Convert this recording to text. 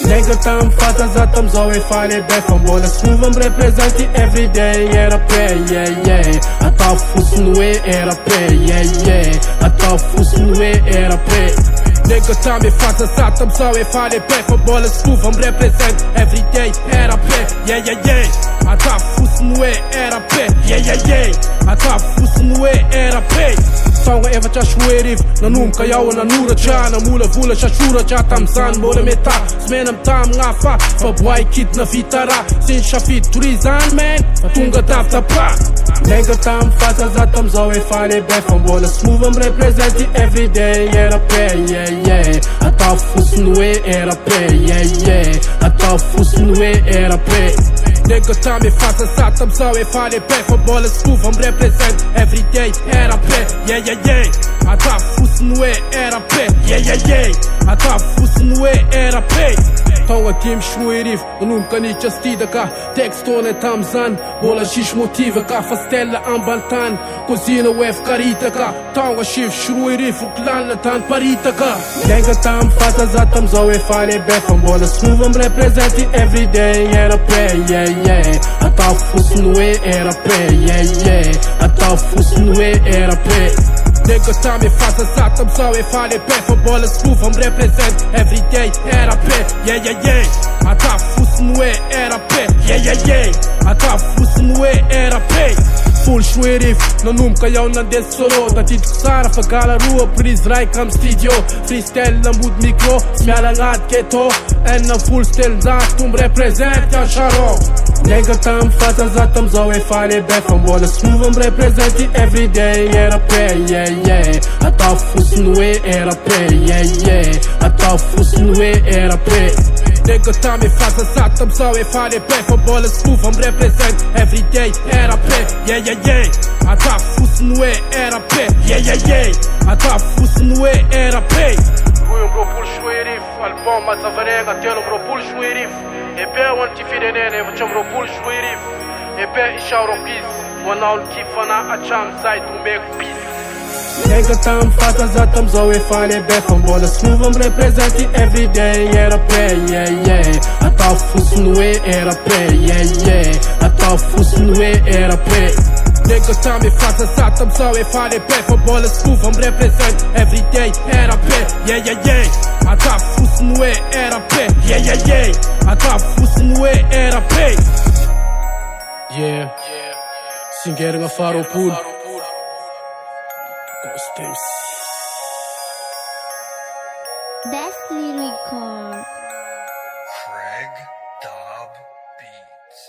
Nigga tam fata za tam zove fale befam bola smuvem representi everyday era pe yeah yeah ata fusnue era pe yeah yeah ata fusnue era pe Nigga tam e fata za tam zove fale befam bola smuvem represent everyday era pe yeah yeah yeah ata fusnue era pe yeah yeah yeah ata fusnue era pe Songa eva qa shmuerif Në num ka jau në nure qa Në mule vule qa shura qa tam zan Bore me ta Smenëm tam nga fa Fa buaj kit në fitara Sin shafit turizan men Tunga tafta pa Nigga tam fata za tam zove fale befam Bole smuvëm representi everyday era pe yeah yeah Ata fusnue era pe yeah yeah Ata fusnue era pe Nigga tam e fata za tam zove fale befam Bole smuvëm represent everyday era pe yeah yeah yeah Ata fusnue era pe yeah yeah yeah Ata fusnue era pe Tonga tim shmuerif Num ka një qastida ka Tekstone tam zan Bola shish motive ka Fastella ambaltan Kozina wef karita ka Tonga shif shmuerif Uklan në tan parita ka Nigga tam fata za tam zove fale befam Bola smuvëm representi everyday era pe yeah yeah Ata fusnue era pe yeah yeah Ata fusnue era pe Nigga tam e fata za tam zove fale befam Bola smuvëm represent everyday era pe yeah yeah yeah Ata fusnue era pe yeah yeah yeah Ata fusnue era pe Full shmuerif Në num ka jau në ndesë solo Në ti të kësara fë gala rua Priz raj kam studio Freestyle në mbud mikro Smjala nga të keto E në full still Za të më represent Ja sharo Nigga tam fata za tam zove fale befam Bola smuvëm representi everyday era pe yeah yeah Ata fusnue era pe yeah yeah Ata fusnue era pe Nigga tam e fata za tam zove fale befam Bola smuvëm represent everyday era pe yeah yeah yeah Ata fusnue era pe yeah yeah yeah Ata fusnue era pe Kuju mbro pull shmuerif Album ma të vërenga tjelo mbro pull shmuerif E pe unë ti firenene vë që mbro pull shmuerif E pe isha europis Wana unë kifana a qam zajt u me kupis Nigga tam fata za tam zove fale befam Bola smuvëm representi everyday era pe yeah yeah Ata fusnue era pe yeah yeah Ata fusnue era pe Nigga tam e fata za tam zove fale befam Bola smuvëm represent everyday era pe yeah yeah yeah Ata fusnue era pe yeah yeah yeah Ata fusnue era pe Yeah Singer nga Faro Pool Stems Best lyric core. Craig Dobb Beats.